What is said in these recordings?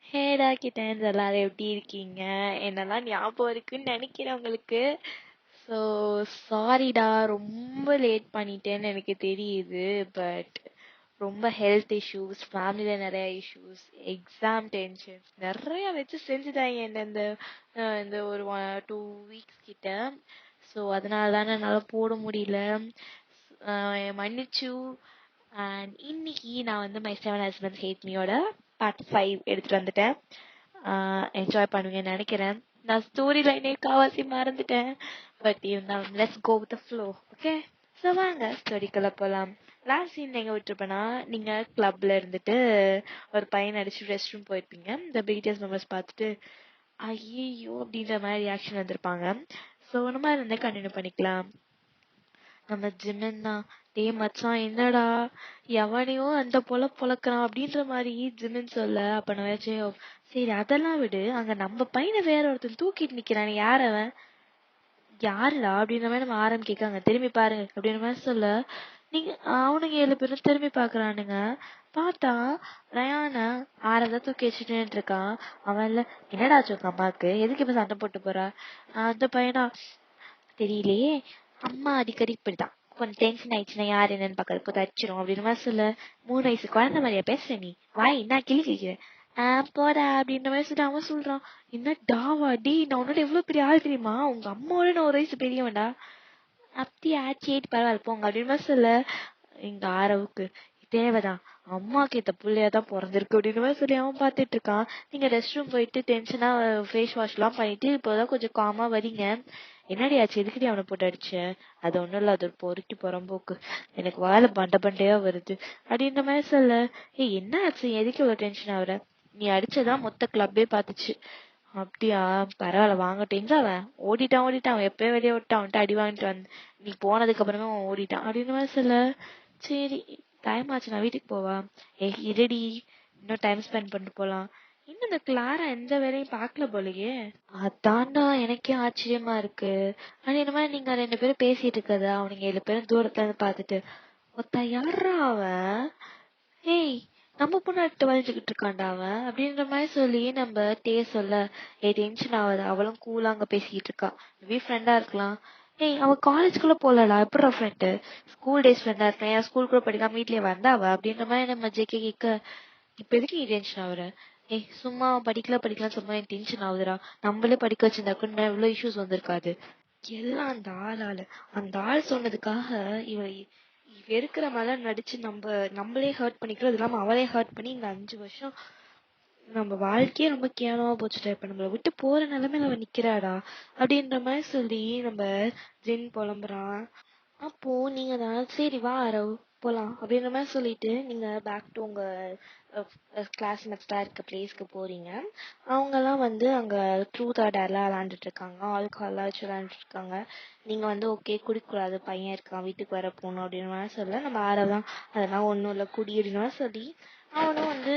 ஹேடா கிட்டேன்ஸ் எல்லாரும் எப்படி இருக்கீங்க? என்னெல்லாம் ஞாபகம் இருக்குன்னு நினைக்கிறேன் உங்களுக்கு. ஸோ சாரிடா, ரொம்ப லேட் பண்ணிட்டேன்னு எனக்கு தெரியுது. பட் ரொம்ப ஹெல்த் இஷ்யூஸ், ஃபேமிலியில் நிறைய இஷ்யூஸ், எக்ஸாம் டென்ஷன்ஸ் நிறைய வச்சு செஞ்சுட்டாங்க என்ன இந்த ஒரு 2 வீக்ஸ் கிட்ட. ஸோ அதனால தான் என்னால் போட முடியல. மன்னிச்சு. அண்ட் இன்னைக்கு நான் வந்து மை 7 ஹஸ்பண்ட்ஸ் ஹேட் மீயோட பார்ட் 5 எடுத்துட்டு வந்துட்டேன். என்ஜாய் பண்ணுவீங்கன்னு நினைக்கிறேன். நான் ஸ்டோரி லைனே காவாசி மறந்துட்டேன். பட் இருந்தாலும் let's go with the flow. Okay, so வாங்க ஸ்டோரிக்குள்ள போகலாம். லாஸ்ட் சீன் எங்க விட்டுருப்பேன்னா, நீங்க கிளப்ல இருந்துட்டு ஒரு பையன் அடிச்சு ரெஸ்ட் ரூம் போயிருப்பீங்க. இந்த பிடிஎஸ் மெம்பர்ஸ் பார்த்துட்டு ஐயோ அப்படின்ற மாதிரி ரியாக்ஷன் வந்திருப்பாங்க. ஸோ நம்ம இருந்தே கண்டினியூ பண்ணிக்கலாம். நம்ம ஜிமின் தான், டே மச்சான் என்னடா எவனையோ அந்த பொழக்கிறான் அப்படின்ற மாதிரி ஜிமின் சொல்ல, அப்ப நான் சரி அதெல்லாம் விடு, அங்க நம்ம பையனை வேற ஒருத்தன் தூக்கிட்டு நிக்கிறான், யார் அவன், யாருடா அப்படின்ற மாதிரி நம்ம கேட்காங்க. திரும்பி பாருங்க அப்படின்ற மாதிரி சொல்ல, நீங்க அவனுங்க 7 பேரும் திரும்பி பாக்குறானுங்க. பார்த்தா ரயான ஆறதான் தூக்கி வச்சுட்டு இருக்கான். அவன் இல்ல, என்னடா உங்க அம்மாக்கு, எதுக்கு இப்ப சண்டை போட்டு போறா? அந்த பையனா, தெரியலையே, அம்மா அடிக்கடி இப்படிதான், கொஞ்சம் டென்ஷன் ஆயிடுச்சுன்னா யாரு என்னன்னு பாக்கிறதுக்கு தச்சிரும் அப்படின்னு மாதிரி சொல்ல, 3 வயசு குழந்தை மாதிரியா பேசுற நீ, வாய் என்ன கிளி கிழிக்கிறேன் போடா அப்படின்ற மாதிரி சொல்லிட்டு அவன் சொல்றான். என்ன டாவா டி, நான் உன்னோட எவ்வளவு பெரிய ஆள் தெரியுமா, உங்க அம்மாவோட நான் 1 வயசு பெரியவன்டா. அப்படியா, சரி பரவாயில்ல போங்க அப்படின்னு மாதிரி சொல்ல, எங்க ஆரவுக்கு தேவைதான், அம்மாக்கு இந்த புள்ளையாதான் பிறந்திருக்கு அப்படின்னு மாதிரி சொல்லி அவன் பாத்துட்டு இருக்கான். நீங்க ரெஸ்ட் ரூம் போயிட்டு டென்ஷனா ஃபேஸ் வாஷ் எல்லாம் பண்ணிட்டு இப்போதான் கொஞ்சம் காமா வரீங்க. என்னடி ஆச்சு, எதுக்கடி அவனை போட்டு அடிச்ச? அது ஒண்ணும் இல்ல, அது ஒரு பொறுக்கி புறம்போக்கு, எனக்கு வாழை பண்டையா வருது அப்படின்ற மாதிரி சொல்ல, ஏய் என்ன ஆச்சு, எதுக்கு இவ்வளவு டென்ஷன் ஆகுற, நீ அடிச்சதான் மொத்த கிளப்பே பாத்துச்சு. அப்படியா, பரவாயில்ல வாங்கட்டேன்னு அவன் ஓடிட்டான் அவன் எப்பயும் வெளியே விட்டான், அவன்கிட்ட அடி வாங்கிட்டு வந்து நீ போனதுக்கு அப்புறமே அவன் ஓடிட்டான் அப்படின்னு மாதிரி சொல்ல, சரி டைம் ஆச்சு நான் வீட்டுக்கு போவா. இருடி, இன்னும் டைம் ஸ்பெண்ட் பண்ணிட்டு போலாம். இன்னும் இந்த கிளாரா எந்த வேலையும் பாக்கல போலயே. அதான்டா எனக்கே ஆச்சரியமா இருக்கு. ஆனா இந்த மாதிரி நீங்க 2 பேரும் பேசிட்டு இருக்கதா அவனுங்க 7 பேரும் தூரத்துல இருந்து பாத்துட்டு, ஒத்த யாரா அவன், ஏய் நம்ம பொண்ணாட்ட வளைஞ்சுக்கிட்டு இருக்கான்டா அவன் அப்படின்ற மாதிரி சொல்லி நம்ம சொல்ல, டென்ஷன் ஆகுது. அவளும் கூலா அங்க பேசிக்கிட்டு இருக்கா, மேபி ஃப்ரெண்டா இருக்கலாம். ஏய் அவ காலேஜ்குள்ள போலடா, எப்படா ஃப்ரெண்டு, ஸ்கூல் டேஸ் ஃப்ரெண்டா இருக்கேன், என் ஸ்கூல் கூட படிக்காம வீட்லயே வந்தா அவ அப்படின்ற மாதிரி நம்ம ஜெகே கேட்க, இப்ப எதுக்கு நீ டென்ஷன் ஆகுற, ஏய் சும்மா படிக்கலாம் சும்மா எனக்கு டென்ஷன் ஆகுதுடா, நம்மளே படிக்க வச்சிருந்தாக்குன்னு இவ்வளவு இஷ்யூஸ் வந்திருக்காது. எல்லாம் அந்த ஆளால, அந்த ஆள் சொன்னதுக்காக இவ வெறுக்கிற மாதிரி நடிச்சு நம்மளே ஹர்ட் பண்ணிக்கிறோம். அது இல்லாம அவளே ஹர்ட் பண்ணி இந்த 5 வருஷம் நம்ம வாழ்க்கையே ரொம்ப கேவலமா போச்சுட்டா. இப்ப நம்மள விட்டு போற நிலைமையில அவ நிக்கிறாடா அப்படின்ற மாதிரி சொல்லி நம்ம ஜின் புலம்புறான். அப்போ நீங்க தான் சரி வா அரவ் போலாம் அப்படின்ற மாதிரி சொல்லிட்டு நீங்க பேக் டு உங்க கிளாஸ்மேட்ஸ்டா இருக்க பிளேஸ்க்கு போறீங்க. அவங்க எல்லாம் வந்து அங்க ட்ரூத் ஆர் டேர்லாம் விளையாண்டுட்டு இருக்காங்க, ஆல்கஹால்லாம் வச்சு விளையாண்டுட்டு இருக்காங்க. நீங்க வந்து ஓகே குடிக்கூடாது, பையன் இருக்கான் வீட்டுக்கு வர போகணும் அப்படின்னு மாதிரி சொல்ல, நம்ம ஆரவ் அதெல்லாம் ஒண்ணும் இல்ல குடி அப்படின்னு சொல்லி அவனும் வந்து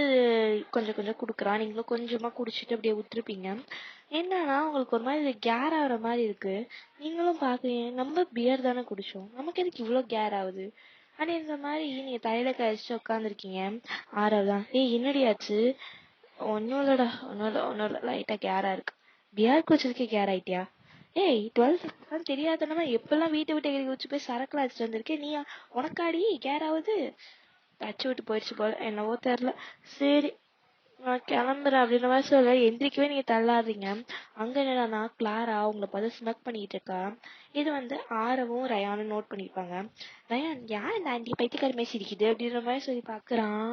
கொஞ்சம் கொஞ்சம் குடுக்குறான். நீங்களும் கொஞ்சமா குடிச்சிட்டு அப்படியே விட்டுருப்பீங்க. என்னன்னா உங்களுக்கு ஒரு மாதிரி கேர் ஆகுற மாதிரி இருக்கு. நீங்களும் பாக்குறீங்க, நம்ம பியர் தானே குடிச்சோம், நமக்கு எதுக்கு இவ்வளவு கேர் ஆகுது அப்படின்ற மாதிரி நீங்க தலையில கழிச்சு உட்காந்துருக்கீங்க. ஆறதான், ஏய் என்னடியாச்சு, ஒன்னும் இல்லடா, ஒன்னும் இல்ல லைட்டா கேரா இருக்கு. பியர் குடிச்சதுக்கே கேர் ஆயிட்டியா? ஏய் 12th தெரியாதனமா எப்பெல்லாம் வீட்டை விட்டு எகிரி குடிச்சு போய் சரக்குல அடிச்சுட்டு வந்திருக்கேன், நீ உனக்காடி கேர் ஆகுது. தச்சு விட்டு போயிடுச்சு போல, என்னவோ தெரியல. சரி நான் கிளம்புறேன் அப்படின்ற மாதிரி சொல்ல, எந்திரிக்கவே நீங்க தள்ளாடுறீங்க. அங்க என்னடானா கிளாரா உங்களை பார்த்து ஸ்மக் பண்ணிட்டு இருக்கா. இது வந்து ஆரவும் ரயானும் நோட் பண்ணிருப்பாங்க. ரயான், யார் இந்த ஆண்டி பைத்தியக்காரமே சிரிக்குது அப்படின்ற மாதிரி சொல்லி பாக்குறான்.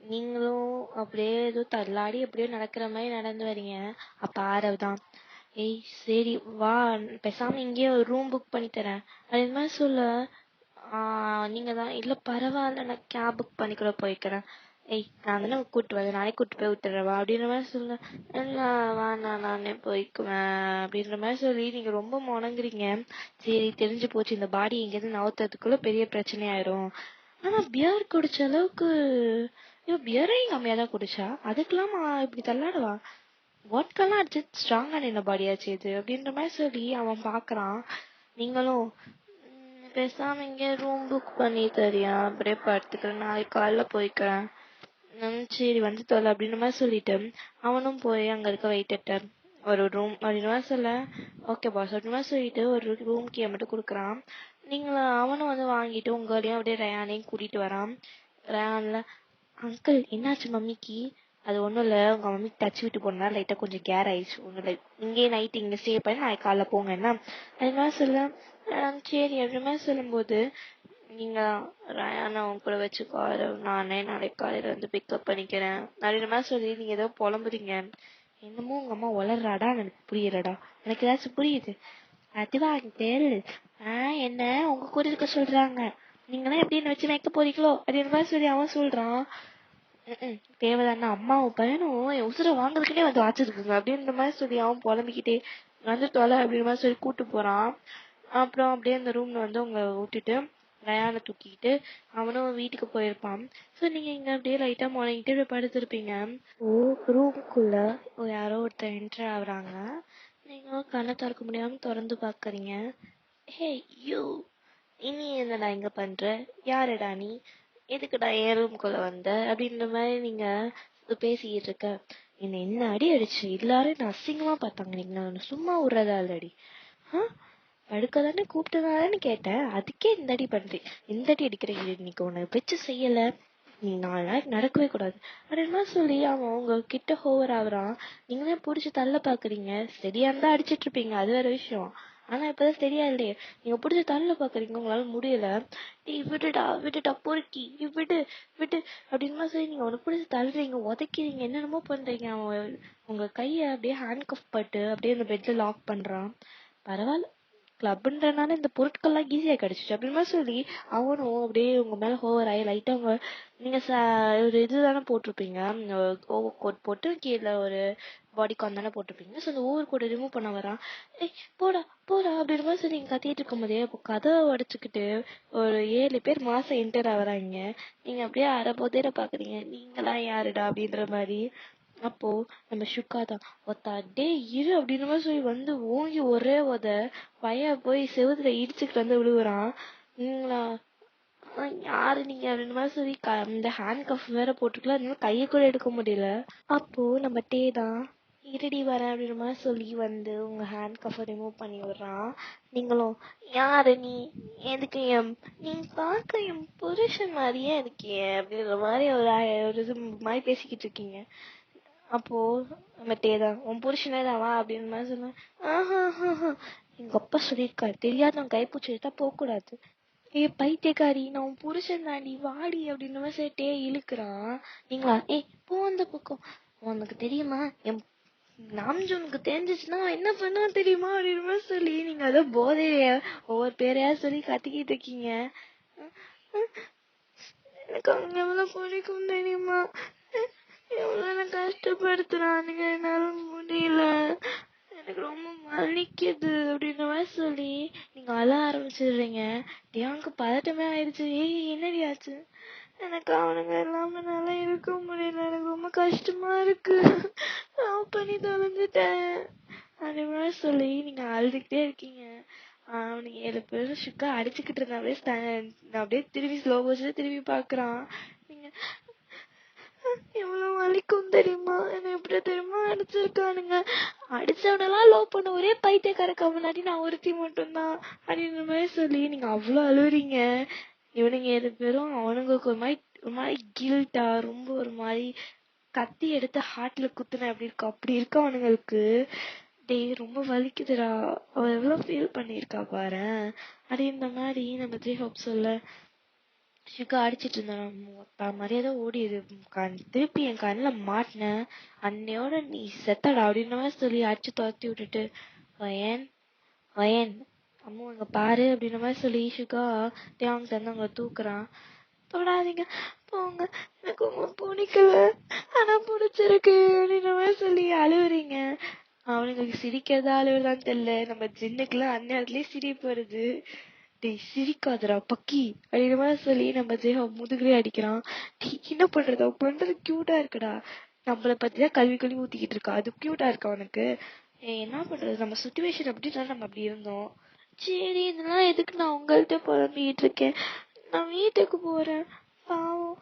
நீங்களும் அப்படியே ஏதோ தள்ளாடி எப்படியோ நடக்கிற மாதிரி நடந்து வரீங்க. அப்ப ஆரவ் தான், ஏய் சரி வா, பேசாம இங்கேயே ஒரு ரூம் புக் பண்ணி தரேன் அப்படின்ற மாதிரி சொல்ல, நீங்க தான் இல்ல பரவாயில்ல நான் கேப் புக் பண்ணி கூட போய்க்கிறேன். ஏய் நான் தானே கூட்டு வந்து நானே கூட்டு போய் விட்டுறவா அப்படின்ற மாதிரி சொல்ல, இல்ல வேணாம் நானே போய்க்குவேன் அப்படின்ற மாதிரி சொல்லி நீங்க ரொம்ப முணங்குறீங்க. சரி தெரிஞ்சு போச்சு, இந்த பாடி எங்கேயிருந்து நவுத்துறதுக்குள்ள பெரிய பிரச்சனை ஆயிரும். ஆனா பியர் குடிச்ச அளவுக்கு இவன் பியரையும் கம்மியா தான் குடிச்சா, அதுக்கெல்லாம் இப்படி தள்ளாடுவா, வாட்கெல்லாம் அடிச்சு ஸ்ட்ராங்கா நின்ன பாடியாச்சு இது அப்படின்ற மாதிரி சொல்லி அவன் பாக்குறான். நீங்களும் பேசாம இங்க ரூம் புக் பண்ணி தரியா, அப்படியே படுத்துக்கிறேன், நாளைக்கு காலைல போய்க்கிறேன். சரி வந்து தொலை அப்படின்ற மாதிரி சொல்லிட்டு அவனும் போய் அங்க இருக்க வெயிட்ட ஒரு ரூம் அப்படின்ற மாதிரி சொல்ல, ஓகே பாஸ் அப்படின்ற மாதிரி சொல்லிட்டு ஒரு ரூம் கீ மட்டும் கொடுக்குறான். அவனும் வந்து வாங்கிட்டு உங்களையும் அப்படியே ரயானையும் கூட்டிட்டு வரான். ரயான்ல, அங்கிள் என்னாச்சு மம்மிக்கு? அது ஒண்ணும் இல்ல, உங்க மம்மிக்கு டச் விட்டு போனா லைட்டா கொஞ்சம் கேர் ஆயிடுச்சு, ஒண்ணும் இல்லை, இங்கே நைட் இங்க ஸ்டே பண்ணி நாளைக்கு காலைல போங்க என்ன அது மாதிரி சொல்ல. சரி அப்படி மாதிரி சொல்லும்போது, நீங்க ரயானை உன் கூட வச்சுக்கோ, நானே நாளைக்கு காலையில வந்து பிக்கப் பண்ணிக்கிறேன் அப்படின்ற மாதிரி சொல்லி நீங்க ஏதோ புலம்புறீங்க. என்னமோ உங்க அம்மா வளர்றாடா, எனக்கு புரியலடா, எனக்கு ஏதாச்சும் புரியுது, அதுவா அங்கிள்? என்ன உங்க கூட இருக்க சொல்றாங்க, நீங்களாம் எப்படி என்ன வச்சு வைக்க போறீங்களோ அப்படின்ற மாதிரி சொல்லி அவன் சொல்றான். தேவைதானா, அம்மாவும் பையனும் என் உசுரை வாங்குறதுக்குன்னே வந்து வாச்சிருக்குங்க அப்படின்ற மாதிரி சொல்லி அவன் புலம்பிக்கிட்டே வந்து தொலை அப்படின்ற மாதிரி சொல்லி கூட்டு போறான். அப்புறம் அப்படியே அந்த ரூம்ல வந்து உங்க விட்டுட்டு ரயானை தூக்கிட்டு அவனும் வீட்டுக்கு போயிருப்பான். ஸோ நீங்க இங்க அப்படியே லைட்டா முடங்கிட்டு போய் படுத்திருப்பீங்க. ஓ, ரூமுக்குள்ள யாரோ ஒருத்தர் என்டர் ஆகுறாங்க. நீங்க கண்ணை திறக்க முடியாம திறந்து பாக்குறீங்க. ஹே யூ, இனி என்னடா இங்க பண்ற, யாருடா நீ, எதுக்குடா என் ரூம்குள்ள வந்த அப்படின்ற மாதிரி நீங்க பேசிக்கிட்டு இருக்க. என்ன அடி அடிச்சு எல்லாரும் என்ன அசிங்கமா பார்த்தாங்க, நீங்க நான் சும்மா விடுறதா இல்லடி, படுக்க தானே கூப்பிட்டதானு கேட்டேன், அதுக்கே இந்த அடி பண்றேன், இந்த அடி அடிக்கிற, இன்னைக்கு உன்னை வச்சு செய்யல, நீ 4 நாளைக்கு நடக்கவே கூடாது அப்படின்னா சொல்லி அவன் உங்க கிட்ட ஹோவர் ஆகுறான். நீங்களே புடிச்சு தள்ள பாக்குறீங்க. சரியா இருந்தா அடிச்சிட்டு இருப்பீங்க, அது வேற விஷயம். ஆனா இப்பதான் சரியா இல்லையே, நீங்க புடிச்சு தள்ள பாக்குறீங்க, உங்களால முடியல. விடுடா விடுடா பொறுக்கி, விடு விடு அப்படின்னு சொல்லி நீங்க அவனை புடிச்சு தள்ளுறீங்க, உதைக்கிறீங்க, என்னென்னமோ பண்றீங்க. அவன் உங்க கைய அப்படியே ஹேண்ட் கஃப் பட்டு அப்படியே அந்த பெட்ல லாக் பண்றான். பரவாயில்ல, கிளப்ன்றனால இந்த பொருட்கள்லாம் ஈஸியா கிடைச்சிச்சு அப்படின்னு சொல்லி அவனும் அப்படியே உங்க மேல ஹோவர் ஆகி லைட்டா உங்க நீங்க ஒரு இதுதானே போட்டிருப்பீங்க, ஓவர் கோட் போட்டு கீழே ஒரு பாடி கான் தானே போட்டிருப்பீங்க. ஸோ அந்த ஓவர் கோட்டை ரிமூவ் பண்ண வரான். ஏய் போடா போடா அப்படின்ற மாதிரி சொல்லி நீங்க கத்திட்டு இருக்கும் போதே அப்போ கதவை உடைச்சுக்கிட்டு ஒரு 7 பேர் மாசம் என்டர் ஆகுறாங்க. நீங்க அப்படியே அரை போதேற பாக்குறீங்க, நீங்களாம் யாருடா அப்படின்ற மாதிரி. அப்போ நம்ம சுக்கா தான் ஒத்த அடே இரு அப்படின்ற மாதிரி சொல்லி வந்து ஓங்கி ஒரே பையன் போய் செவுத்துல இடிச்சுக்கிட்டு வந்து விழுகுறான். நீங்களா யாரு நீங்க அப்படின்ற மாதிரி சொல்லி இந்த ஹேண்ட் கஃப் வேற போட்டுக்கலாம், அதனால கையை கூட எடுக்க முடியல. அப்போ நம்ம டே தான் இருடி வரேன் அப்படின்ற மாதிரி சொல்லி வந்து உங்க ஹேண்ட் கஃபை ரிமூவ் பண்ணி விடுறான். நீங்களும் யாரு நீ, எதுக்கு நீ பார்க்க என் புருஷன் மாதிரியே இருக்கியே அப்படின்ற மாதிரி ஒரு இது மாதிரி பேசிக்கிட்டு இருக்கீங்க. அப்போ நம்ம டேதான் உன் புருஷனே தாவா அப்படின்னு மாதிரி சொன்னேன். எங்க அப்பா சொல்லியிருக்காரு, தெரியாதவன் கைப்பூச்சி எடுத்தா போக கூடாது. பைத்தியக்காரி, நான் உன் புருஷன் தாண்டி, வாடி அப்படின்ற மாதிரி சேர்ட்டே இழுக்கிறான். நீங்களா போ அந்த பக்கம், உனக்கு தெரியுமா என் நாம்ஜுனுக்கு தெரிஞ்சிச்சுன்னா என்ன பண்ணா தெரியுமா அப்படின்ற மாதிரி சொல்லி நீங்க அதோ போதைய ஒவ்வொரு பேரையா சொல்லி கத்திக்கிட்டு இருக்கீங்க. எனக்கு அவங்க எவ்வளவு பிடிக்கும் தெரியுமா, எவ்வளவு கஷ்டப்படுத்துறானுங்க, என்னால முடியல, எனக்கு ரொம்ப வலிக்குது அப்படின்ற மாதிரி சொல்லி நீங்க அழ ஆரம்பிச்சிடுறீங்க. தியாவுக்கு பதட்டமே ஆயிடுச்சு. என்னடி ஆச்சு? எனக்கு அவனுங்க இல்லாம என்னால இருக்க முடியல, எனக்கு ரொம்ப கஷ்டமா இருக்கு, லவ் பண்ணி தொலைஞ்சிட்டேன் அப்படி மாதிரி சொல்லி நீங்க அழுதுகிட்டே இருக்கீங்க. அவனுக்கு 7 பேரும் சுக்கா அடிச்சுக்கிட்டு இருந்தாவே அப்படியே திரும்பி ஸ்லோ மோஷன்ல திரும்பி பாக்குறான். நீங்க எவ்வளவு வலிக்கும் தெரியுமா, என்ன எப்படி தெரியுமா அடிச்சிருக்கானுங்க, அடிச்சவனெல்லாம் லவ் பண்ண ஒரே பைத்தியக்காரக்க முன்னாடி நான் ஒருத்தி மட்டும்தான் அப்படின்ற மாதிரி சொல்லி நீங்க அவ்வளவு அழுவுறீங்க. இவனுங்க 7 பேரும் அவனுங்களுக்கு ஒரு மாதிரி கில்ட்டா, ரொம்ப ஒரு மாதிரி கத்தி எடுத்து ஹார்ட்ல குத்துன அப்படி இருக்க அவனுங்களுக்கு. டேய் ரொம்ப வலிக்குதுடா, அவ எவ்வளவு ஃபீல் பண்ணிருக்கா பாரு அப்படின்ற மாதிரி நம்ம ஹோப் சொல்ல. சுகா அடிச்சிட்டு இருந்தான், மரியாதை ஓடிடு, திருப்பி என் கண்ணில் மாட்டின அன்னையோட நீ செத்தடா அப்படின்ற மாதிரி சொல்லி அடிச்சு துரத்தி விட்டுட்டு வயன் வயன் அம்மா அங்க பாரு அப்படின்ற மாதிரி சொல்லி சுகா தேவங்கிட்ட இருந்து அங்க தூக்குறான். தொடாதீங்க போங்க, எனக்கு ரொம்ப பிடிக்கல, ஆனா பிடிச்சிருக்கு அப்படின்ற மாதிரி சொல்லி அழுவுறீங்க. அவனுங்களுக்கு சிரிக்கிறதா அழுவுறதான்னு தெரியல, நம்ம ஜின்னுக்குலாம் அந்நேரத்துலயே சிரிப்பு வருது. டேய் சிரிக்காதடா பக்கி அப்படின்ற மாதிரி சொல்லி நம்ம முதுகுலயே அடிக்கிறான். என்ன பண்றது, அவன் பண்றது கியூட்டா இருக்குடா, நம்மளை பத்திதான் கல்வி ஊத்திக்கிட்டு இருக்கா, அது கியூட்டா இருக்கா அவனுக்கு. என்ன பண்றது, நம்ம சுச்சுவேஷன் அப்படின்னா நம்ம அப்படி இருந்தோம். சரி இதெல்லாம் எதுக்கு நான் உங்கள்கிட்ட புலம்பிக்கிட்டு இருக்கேன், நான் வீட்டுக்கு போறேன், பாவம்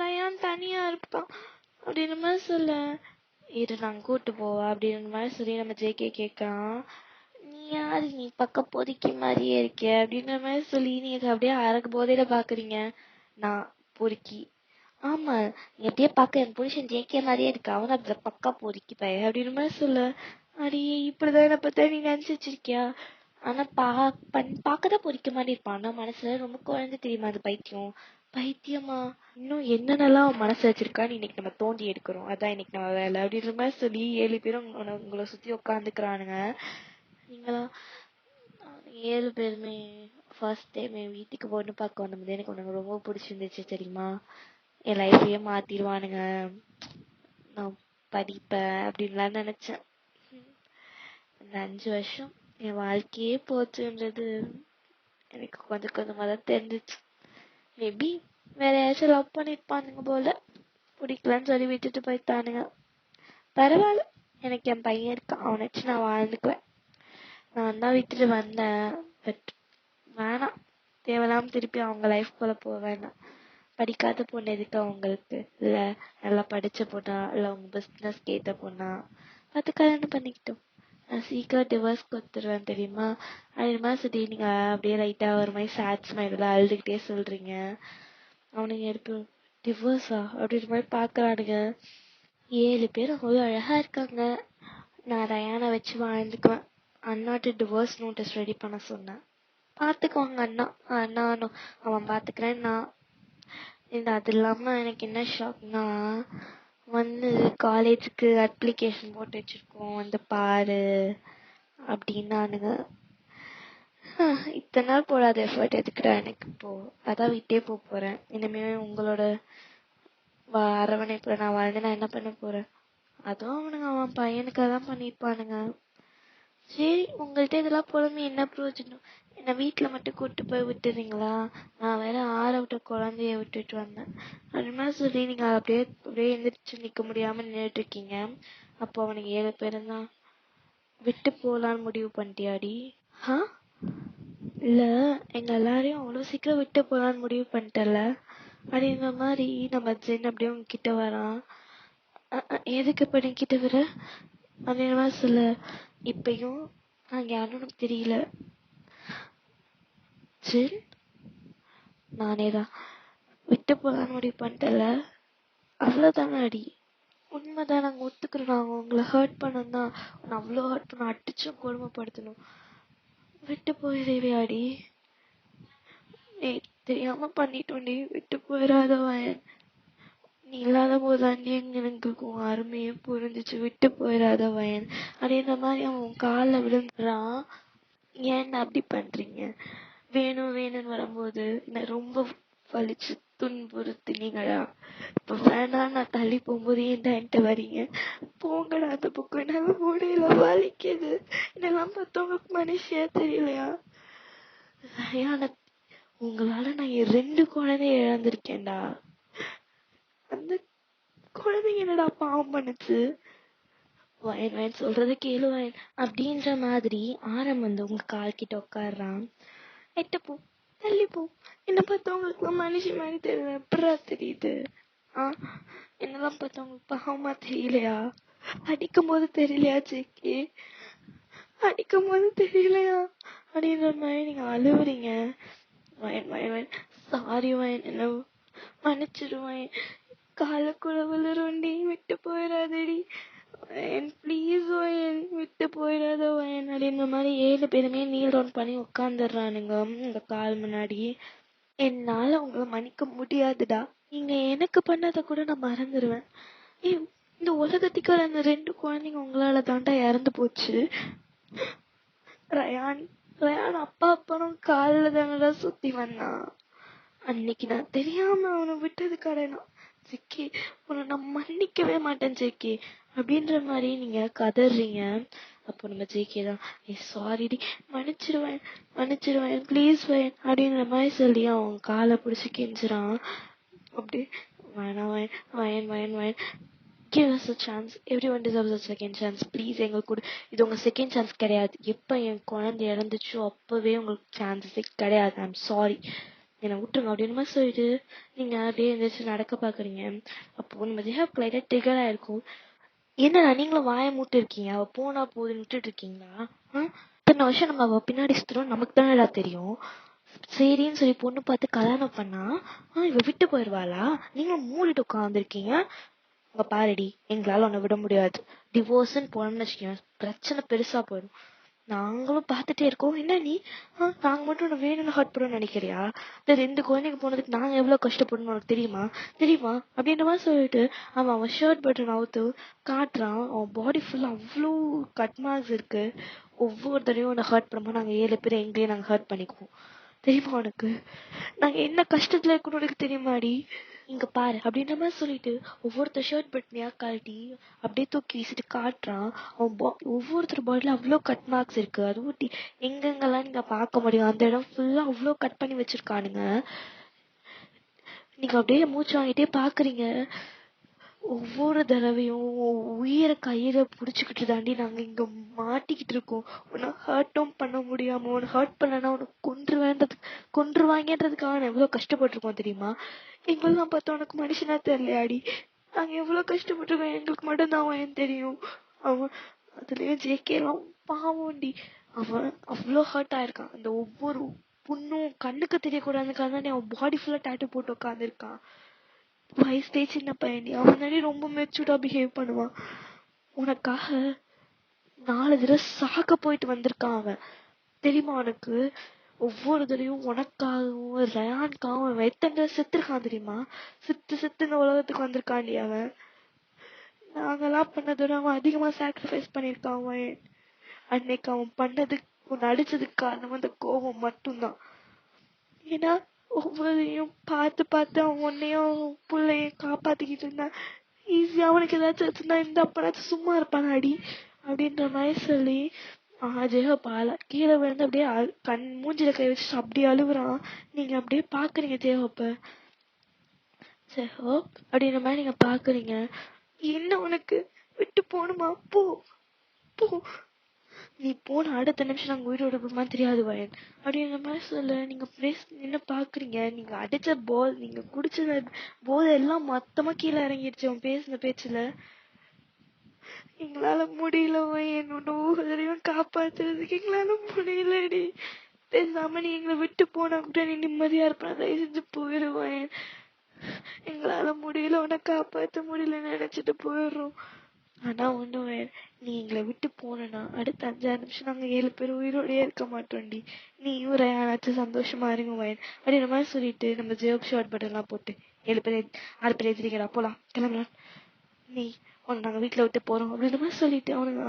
ரயான் தனியா இருப்பான் அப்படின்ற மாதிரி சொல்ல, இரு நாங்க கூட்டு போவா அப்படின்ற மாதிரி சொல்லி நம்ம ஜேகே கேட்கான். நீ யாரு, நீ பக்க பொறுக்கி மாதிரியே இருக்க அப்படின்ற மாதிரி சொல்லி நீங்க அப்படியே அரக்கு போதையில பாக்குறீங்க. நான் பொறுக்கி, ஆமா நீ அப்படியே பாக்க என் புருஷன் ஜேகே மாதிரியே இருக்கு, அவன் அப்படி பக்கா பொறுக்கி பைய அப்படின்ற மாதிரி சொல்ல. அடி இப்படிதான் என்ன பார்த்தா நீ நினைச்சு வச்சிருக்கியா? ஆனா பாக்கதான் பொறிக்க மாதிரி இருப்பான், ஆனா மனசுல ரொம்ப குழந்தை தெரியுமா அது பைத்தியம். பைத்தியமா? இன்னும் என்னென்னலாம் அவன் மனசு வச்சிருக்கான்னு இன்னைக்கு நம்ம தோண்டி எடுக்கிறோம், அதான் இன்னைக்கு நம்ம வேலை அப்படின்ற மாதிரி சொல்லி 7 பேரும் உங்களை சுத்தி உட்காந்துக்கிறானுங்க. நீங்களா 7 பேருமே ஃபர்ஸ்ட் டைம் என் வீட்டுக்கு பொண்ணு பார்க்க வந்தபோது எனக்கு உனக்கு ரொம்ப பிடிச்சிருந்துச்சு தெரியுமா. என் லைஃபையே மாத்திடுவானுங்க, நான் படிப்பேன் அப்படின்லாம் நினைச்சேன். அந்த 5 வருஷம் என் வாழ்க்கையே போச்சுன்றது எனக்கு கொஞ்சம் கொஞ்சமா தான் தெரிஞ்சிச்சு. மேபி வேற யாராச்சும் லவ் பண்ணிருப்பானுங்க போல, பிடிக்கலன்னு சொல்லி விட்டுட்டு போயிட்டானுங்க. பரவாயில்ல, எனக்கு என் பையன் இருக்கான், அவனை வச்சு நான் வாழ்ந்துக்குவேன். நான் தான் விட்டுட்டு வந்தேன், பட் வேணாம், தேவையில்லாம திருப்பி அவங்க லைஃப் போல போக வேண்டாம். படிக்காத பொண்ணு எதுக்கு அவங்களுக்கு, இல்ல நல்லா படிச்ச பொண்ணா இல்ல உங்க பிசினஸ் கேட்ட பொண்ணா பார்த்து கல்யாணம் பண்ணிக்கிட்டோம். நான் சீக்கிரம் டிவோர்ஸ் கொடுத்துருவேன் தெரியுமா. அது சொல்லி நீங்க அப்படியே லைட்டா ஒரு மாதிரி சேட் ஸ்மைல அழுதுகிட்டே சொல்றீங்க. அவனுங்க எடுப்பு டிவோர்ஸா அப்படின்ற மாதிரி பாக்குறானுங்க. 7 பேர் அவ்வளோ அழகா இருக்காங்க, நான் ரயானை வச்சு வாழ்ந்துக்குவேன். அண்ணாட்டு டிவோர்ஸ் நோட்டீஸ் ரெடி பண்ண சொன்னேன், பாத்துக்குவாங்க அண்ணா. அண்ணானும் அவன் பாத்துக்கிறேன். நான் இந்த அது இல்லாம எனக்கு என்ன ஷாக்னா, வந்து காலேஜுக்கு அப்ளிகேஷன் போட்டு வச்சிருக்கோம் வந்து பாரு அப்படின்னானுங்க. இத்தனை நாள் போடாத எஃபர்ட் எதுக்குடா எனக்கு இப்போ, அதான் விட்டே போறேன். இனிமே உங்களோட அரவணைப்புல நான் வாழ்ந்து நான் என்ன பண்ண போறேன். அதுவும் அவனுங்க அவன் பையனுக்காக தான் பண்ணிருப்பானுங்க. சரி, உங்கள்ட்ட இதெல்லாம் புலம்பி என்ன பிரயோஜனம், என்ன வீட்டுல மட்டும் கூட்டு போய் விட்டுறீங்களா, நான் வேற 6 விட்ட குழந்தைய விட்டுட்டு வந்தேன். அது மாதிரி சொல்லி நீங்க அப்படியே அப்படியே எந்திரிச்சு நிக்க முடியாம நின்றுட்டு இருக்கீங்க. அப்போ அவனுக்கு 7 பேரும் தான் விட்டு போலான்னு முடிவு பண்ணிட்டியாடி? இல்ல, எங்க எல்லாரையும் அவ்வளவு சீக்கிரம் விட்டு போலான்னு முடிவு பண்ணிட்டல அப்படின்ற மாதிரி நம்ம ஜென் அப்படியே உங்க கிட்ட வரான். எதுக்கு இப்ப நீ கிட்ட வர அப்படின்ற மாதிரி சொல்ல. இப்பயும் நாங்க யாரும் உனக்கு தெரியல ஜென், நானேதான் விட்டு போலான்னு முடிவு பண்ணிட்டல, அவ்வளவுதானே அடி. உண்மைதான், நாங்க ஒத்துக்கிறோம், நாங்க உங்களை ஹர்ட் பண்ணோம் தான், அவ்வளோ ஹர்ட் பண்ண அடிச்சும் கொடுமைப்படுத்தணும், விட்டு போயிடுவியாடி? தெரியாம பண்ணிட்டோண்டி, விட்டு போயிடாதவன். நீ இல்லாத போதாண்டி எங்களுக்கு அருமையே புரிஞ்சிச்சு, விட்டு போயிடாத வயன் அப்படின்ற மாதிரி அவன் காலில் விழுந்துறான். ஏன் அப்படி பண்றீங்க, வேணும் வேணும்னு வரும்போது நான் ரொம்ப வலிச்சு துன்புறுத்தினீங்களா, இப்ப வேணாம் நான் தள்ளி போகும்போது ஏன்டா என்கிட்ட வரீங்க, போங்கடா அந்த பக்கம், என்னால முடியல, வலிக்குது, இதெல்லாம் பார்த்தவங்களுக்கு மனுஷியா தெரியலையா. உங்களால நான் 2 குழந்தைய இழந்திருக்கேன்டா, அந்த குழந்தைங்க என்னடா பாவம் பண்ணுச்சு. வயன் வயன் சொல்றத கேளு வயன் அப்படின்ற மாதிரி ஆரம் வந்து உங்க கால் கிட்ட உட்காடுறான். எட்ட போ, தள்ளி போ, என்ன பார்த்தா உங்களுக்கு மனுஷி மாதிரி தெரியல, எப்படா தெரியுது? என்னெல்லாம் பார்த்தா உங்களுக்கு பாவமா தெரியலையா? அடிக்கும் போது தெரியலையா ஜேக்கே, அடிக்கும் போது தெரியலையா அப்படின்ற மாதிரி நீங்க அழுவுறீங்க. வயன் வயன் வயன் சாரி வயன், என்ன மன்னிச்சிடுவேன், காலக்குள்ள விழுறோண்டி, விட்டு போயிடாதடி ப்ளீஸ் வயன், விட்டு போயிடாத வயன் அப்படின்ற மாதிரி 7 பேருமே நீல் டவுன் பண்ணி உட்காந்துடுறானுங்க உங்க கால் முன்னாடி. என்னால உங்களை மன்னிக்க முடியாதுடா, நீங்க எனக்கு பண்ணதை கூட நான் மறந்துடுவேன். இந்த உலகத்துக்கு வர அந்த 2 குழந்தைங்க உங்களால தாண்டா இறந்து போச்சு. ரயான் ரயான் அப்பா அப்புறம் காலில் தானடா சுத்தி வந்தான். அன்னைக்கு நான் தெரியாம அவனை விட்டது கடனா ஜெக்கி, உன்னை நான் மன்னிக்கவே மாட்டேன் ஜெக்கி அப்படின்ற மாதிரி நீங்க கதறீங்க. அப்போ நம்ம ஜேகே தான், சாரிடி, மன்னிச்சிருவேன் மன்னிச்சிருவேன் ப்ளீஸ் வயன் அப்படின்ற மாதிரி சொல்லி அவன் காலை பிடிச்சி கெஞ்சுறான். அப்படி வேணாம் வயன் வயன் வயன் வயன், give us a chance, everyone deserves a second chance, please எங்களுக்கு கூட, இது உங்க செகண்ட் சான்ஸ் கிடையாது, எப்ப என் குழந்தை இறந்துச்சோ அப்பவே உங்களுக்கு சான்சஸே கிடையாது, ஐம் சாரி என்னை விட்டுருங்க அப்படின்னு மாதிரி சொல்லிட்டு நீங்க அப்படியே எந்திரிச்சு நடக்க பாக்குறீங்க. அப்போ நம்ம ஜெஹாப்க்கு லைட்டா ட்ரிகர் ஆயிருக்கும். என்னடா நீங்களும் வாயை மூட்டு இருக்கீங்க, அவ போனா போகுதுன்னு விட்டுட்டு இருக்கீங்களா? இத்தனை வருஷம் நம்ம அவ பின்னாடி சுத்துறோம், நமக்கு தானடா தெரியும். சரின்னு சொல்லி பொண்ணு பார்த்து கல்யாணம் பண்ணா இவ விட்டு போயிருவாளா? நீங்களும் மூடிட்டு உட்காந்துருக்கீங்க. அங்க பாருடி, எங்களால உன்னை விட முடியாது. டிவோர்ஸ்ன்னு போனோம்னு வச்சுக்கோங்க, பிரச்சனை பெருசா போயிடும். நாங்களும் பாத்துட்டே இருக்கோம். என்ன நீ நாங்க மட்டும் உன்னை வேணும்னு ஹர்ட் பண்ணணும்னு நினைக்கிறியா? இந்த 2 குழந்தைங்க போனதுக்கு நாங்க எவ்வளவு கஷ்டப்படணும் உனக்கு தெரியுமா? தெரியுமா அப்படின்ற மாதிரி சொல்லிட்டு அவன் ஷர்ட் பட்டன் அவுத்து காட்டுறான். அவன் பாடி ஃபுல்லா அவ்வளோ கட் மார்க்ஸ் இருக்கு. ஒவ்வொரு தடவையும் உன்னை ஹர்ட் பண்ணும்போது நாங்க 7 பேர் எங்களையே நாங்க ஹர்ட் பண்ணிக்குவோம். தெரியுமா உனக்கு? நாங்க என்ன கஷ்டத்துல இருக்கணும் உனக்கு தெரியுமாடி? இங்க பாரு அப்படின்ற மாதிரி சொல்லிட்டு ஒவ்வொருத்தர் ஷர்ட் பட்டனையா கழட்டி அப்படியே தூக்கி வீசிட்டு காட்டுறான். ஒவ்வொருத்தர் பாடியில அவ்வளவு கட் மார்க்ஸ் இருக்கு. அதுவும் எங்கெங்கெல்லாம் நீங்க பார்க்க முடியும் அந்த இடம் ஃபுல்லா அவ்வளவு கட் பண்ணி வச்சிருக்கானுங்க. நீங்க அப்படியே மூச்சு வாங்கிட்டே பாக்குறீங்க. ஒவ்வொரு தடவையும் உயிரை கையில புடிச்சுக்கிட்டு தாண்டி நாங்க இங்க மாட்டிக்கிட்டு இருக்கோம். உன்னை ஹர்ட்டும் பண்ண முடியாம, உன்னை ஹர்ட் பண்ணனா உனக்கு கொன்றுவாங்கன்றதுக்காக எவ்வளவு கஷ்டப்பட்டிருக்கோம் தெரியுமா? எங்கெல்லாம் பார்த்தா உனக்கு மனுஷனா தெரியலையாடி? நாங்க எவ்வளவு கஷ்டப்பட்டிருக்கோம் எங்களுக்கு மட்டும்தான் அவன் தெரியும். அவன் அதுலயும் ஜேகே எல்லாம் பாவம்டி. அவன் அவ்வளவு ஹர்ட் ஆயிருக்கான். அந்த ஒவ்வொரு புண்ணும் கண்ணுக்கு தெரியக்கூடாதுக்காக தானே அவன் பாடி ஃபுல்லா டாட்டூ போட்டு உட்காந்துருக்கான். வயசுலயே சின்ன பையன், அவன் தானே ரொம்ப மெச்சூர்டா பிஹேவ் பண்ணுவான். உனக்காக 4 தடவை சாக்க போயிட்டு வந்திருக்கான் அவன். தெரியுமா உனக்கு? ஒவ்வொரு தடவையும் உனக்காகவும் ரயானுக்காகவும் அவன் எத்தனை தடவை செத்துருக்கான் தெரியுமா? செத்து இந்த உலகத்துக்கு வந்திருக்காண்டி அவன். நாங்கெல்லாம் பண்ணதோட அவன் அதிகமா சாக்ரிஃபைஸ் பண்ணிருக்கான். அவன் அன்னைக்கு அவன் பண்ணதுக்கு நடிச்சதுக்கு காரணம் அந்த கோபம் மட்டும்தான். ஏன்னா ஒவ்வொருத்தையும் பார்த்து பார்த்து அவன் உன்னையும் பிள்ளையும் காப்பாத்திக்கிட்டு இருந்தான். ஈஸியா அவனுக்கு ஏதாச்சும் வச்சிருந்தா இந்த அப்பனாச்சும் சும்மா இருப்பானாடி அப்படின்ற மாதிரி சொல்லி ஜெயோ பாலா கீழே விழுந்து அப்படியே கண் மூஞ்சில கை வச்சு அப்படியே அழுகுறான். நீங்க அப்படியே பாக்குறீங்க ஜெயோப்ப. ஜெயோ அப்படின்ற மாதிரி நீங்க பாக்குறீங்க. என்ன உனக்கு விட்டு போகணுமா? போ போ, நீ போன அடுத்த நிமிஷம் நாங்க உயிரோட போமா தெரியாது வயன் அப்படின்ற மாதிரி சொல்ல. நீங்க என்ன பாக்குறீங்க? நீங்க அடிச்ச நீங்க குடிச்ச போதை எல்லாம் மொத்தமா கீழே இறங்கிடுச்சு அவன் பேசின பேச்சுல. எங்களால முடியல வயன், ஒவ்வொருவரையும் காப்பாத்துறதுக்கு எங்களால முடியலடி. பேசாம நீ எங்களை விட்டு போனா கூட நீ நிம்மதியா இருப்பா, தயவு செஞ்சு போயிடுவேன். எங்களால முடியல, உன்னை காப்பாத்த முடியலன்னு நினைச்சிட்டு போயிடுறோம். ஆனா ஒண்ணு நீ எங்களை விட்டு போனா அடுத்த 5-6 நிமிஷம் நாங்க 7 பேர் உயிரோடயே இருக்க மாட்டோம்டி. நீயும் ரயானாச்சும் சந்தோஷமா இருங்க வயன் அப்படின்ற மாதிரி சொல்லிட்டு நம்ம ஜேப் ஷார்ட் பட்டன் எல்லாம் போட்டு 6 பேர் எதிரிங்கடா போலாம் கிளம்பலாம், நீ உன்னை நாங்க வீட்டுல விட்டு போறோம் அப்படின்ற மாதிரி சொல்லிட்டு அவனுங்க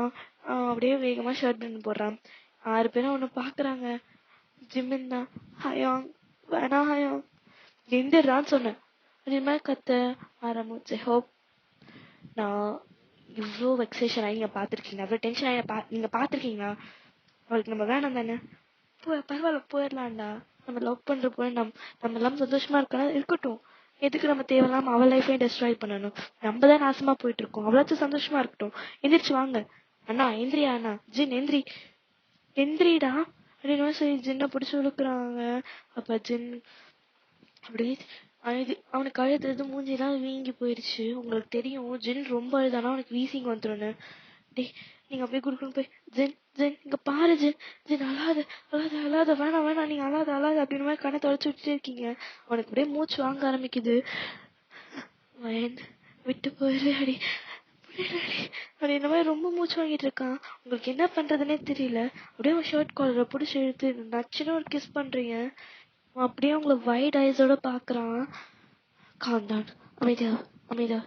அப்படியே வேகமா ஷார்ட் பட்டன் போடுறான். 6 பேரும் அவனை பாக்குறாங்க. ஜிம்மின் தான் ஹயாங் வேணா ஹயாங் எந்திரான்னு சொன்னேன். அதே மாதிரி கத்த ஆரம்பிச்சு. ஹோப் நான் இவ்வளோ வெக்ஸேஷன் ஆகி நீங்க பாத்துருக்கீங்க, அவ்வளவு டென்ஷன் ஆகி நீங்க பாத்துருக்கீங்களா? அவளுக்கு நம்ம வேணாம் தானே, பரவாயில்ல போயிடலாம்டா. நம்ம லவ் பண்ற போய் நம்ம எல்லாம் சந்தோஷமா இருக்கட்டும். எதுக்கு நம்ம தேவையில்லாம அவள் லைஃபையும் டெஸ்ட்ராய் பண்ணணும்? நம்ம தான் நாசமா போயிட்டு இருக்கோம், அவளாச்சும் சந்தோஷமா இருக்கட்டும். எந்திரிச்சு வாங்க அண்ணா, எந்திரியா அண்ணா, ஜின் எந்திரி எந்திரிடா அப்படின்னு சொல்லி ஜின்ன பிடிச்சு இழுக்குறாங்க. அப்ப ஜின் அப்படியே அவனுக்கு அழுது மூஞ்சிலாம் வீங்கி போயிருச்சு. உங்களுக்கு தெரியும் ஜின் ரொம்ப அழுதானா அவனுக்கு வீசிங் வந்துடும். டேய் நீங்க அப்படியே குடுக்கணும் போய் ஜென் ஜென் இங்க பாரு ஜென் ஜென் அழாத அழாத அழாத வேணாம் நீங்க அழாத அப்படின்னு மாதிரி கண்ணை தொலைச்சு விட்டுட்டே இருக்கீங்க. அவனுக்கு அப்படியே மூச்சு வாங்க ஆரம்பிக்குது. விட்டு போயிரு அடி அப்படின்ற மாதிரி ரொம்ப மூச்சு வாங்கிட்டு இருக்கான். உங்களுக்கு என்ன பண்றதுன்னே தெரியல. அப்படியே அவன் ஷர்ட் காலரை பிடிச்சி இழுத்து நச்சுன்னு ஒரு கிஸ் பண்றீங்க. அப்படியே உங்களை வைட் ஐஸோட பாக்குறான். காந்தான் அமைதியா அமைதியா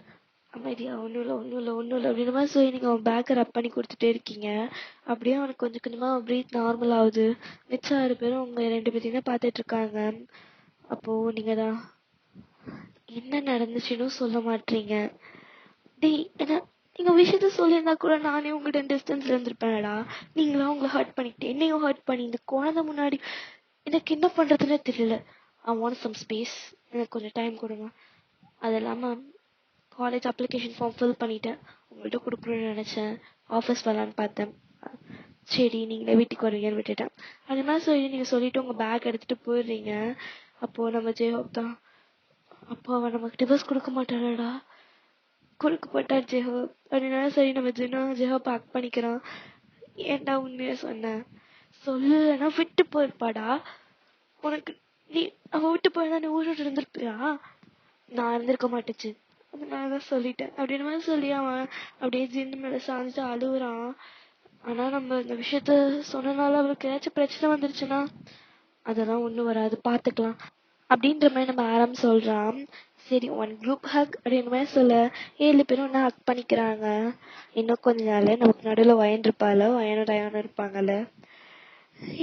அமைதியா ஒன்னும் இல்ல அப்படின்ற மாதிரி சொல்லி நீங்க அவன் பேக்கை ரப் பண்ணி கொடுத்துட்டே இருக்கீங்க. அப்படியே அவனுக்கு கொஞ்சம் கொஞ்சமா பிரீத் நார்மல் ஆகுது. மிச்சம் 6 பேரும் உங்க 2 பேரையும் தான் பாத்துட்டு இருக்காங்க. அப்போ நீங்க தான் என்ன நடந்துச்சுன்னு சொல்ல மாட்டீங்க. டேய் என்ன நீங்க விஷயத்த சொல்லியிருந்தா கூட நானே உங்கள்கிட்ட டிஸ்டன்ஸ்ல இருந்திருப்பேன்டா. நீங்களா உங்களை ஹர்ட் பண்ணிக்கிட்டு என்னையும் ஹர்ட் பண்ணி இந்த குழந்தை முன்னாடி எனக்கு என்ன பண்றதுன்னே தெரியல. I want some space, எனக்கு கொஞ்சம் டைம் கொடுங்க. அது இல்லாம காலேஜ் அப்ளிகேஷன் ஃபார்ம் ஃபில் பண்ணிட்டேன், உங்கள்கிட்ட கொடுக்கணும்னு நினைச்சேன். ஆஃபீஸ் வரலான்னு பார்த்தேன், சரி நீங்களே வீட்டுக்கு வருவீங்கன்னு விட்டுட்டேன். அது மாதிரி சொல்லி நீங்க சொல்லிட்டு உங்க பேக் எடுத்துட்டு போயிடுறீங்க. அப்போ நம்ம ஜெயஹோப் தான், அப்போ அவன் நமக்கு டிவோர்ஸ் கொடுக்க மாட்டானடா, கொடுக்க மாட்டான் ஜெயஹோப் அப்படின்னா. சரி நம்ம ஜெயஹோப் ஆக்ட் பண்ணிக்கிறான். ஏன்டா உண்மையா சொன்ன, சொல்லலைன்னா விட்டு போயிருப்பாடா, உனக்கு நீ அவ விட்டு போயிருந்தா நீ ஊரோட இருந்திருப்பியா, நான் இருந்திருக்க மாட்டேச்சு, அதனாலதான் சொல்லிட்டேன் அப்படின்னு மாதிரி சொல்லி அவன் அப்படியே ஜின்னு மேல சாஞ்சிட்டு அழுகுறான். ஆனா நம்ம இந்த விஷயத்த சொன்னனால அவளுக்கு ஏதாச்சும் பிரச்சனை வந்துருச்சுன்னா அதெல்லாம் ஒண்ணும் வராது, பாத்துக்கலாம் அப்படின்ற மாதிரி நம்ம ஆரம் சொல்றான். சரி ஒன் குரூப் ஹக் அப்படின்ற மாதிரி சொல்ல 7 பேரும் ஒன்னா ஹக் பண்ணிக்கிறாங்க. இன்னும் கொஞ்ச நாள் நமக்கு நடுவில் வயன் இருப்பால, வயனும் ரயானும்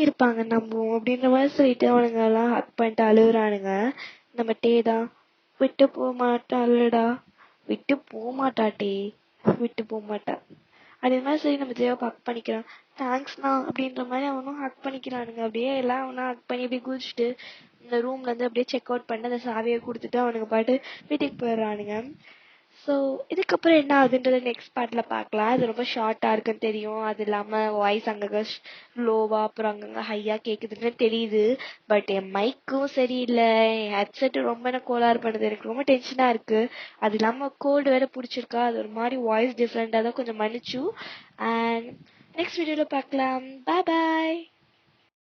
இருப்பாங்க நம்புவோம் அப்படின்ற மாதிரி சொல்லிட்டு அவனுங்க எல்லாம் ஹக் பண்ணிட்டு அழுகுறானுங்க. நம்ம டே தான் விட்டு போக மாட்டாளடா, விட்டு போக மாட்டாட்டே, விட்டு போக மாட்டா அதே மாதிரி சரி நம்ம ஜெயோ ஹக் பண்ணிக்கிறான். தேங்க்ஸ்ண்ணா அப்படின்ற மாதிரி அவனும் ஹக் பண்ணிக்கிறானுங்க. அப்படியே எல்லாம் அவனா ஹக் பண்ணி அப்படியே குதிச்சுட்டு இந்த ரூம்ல இருந்து அப்படியே செக் அவுட் பண்ணி அந்த சாவியை கொடுத்துட்டு அவனுங்க பாட்டு வீட்டுக்கு போயிடுறானுங்க. ஸோ இதுக்கப்புறம் என்ன ஆகுதுன்றத நெக்ஸ்ட் பார்ட்ல பார்க்கலாம். அது ரொம்ப ஷார்ட்டா இருக்குன்னு தெரியும், அது இல்லாம வாய்ஸ் அங்கங்க லோவா அப்புறம் அங்கங்க ஹையா கேக்குதுன்னு தெரியுது. பட் என் மைக்கும் சரியில்லை, என் ஹெட்செட் ரொம்ப எனக்கு கோளாறு பண்ணுது, எனக்கு ரொம்ப டென்ஷனா இருக்கு. அது இல்லாம கோல்டு வேற பிடிச்சிருக்கா, அது ஒரு மாதிரி வாய்ஸ் டிஃப்ரெண்டா தான், கொஞ்சம் மன்னிச்சு. அண்ட் நெக்ஸ்ட் வீடியோல பார்க்கலாம். பாய் பாய்.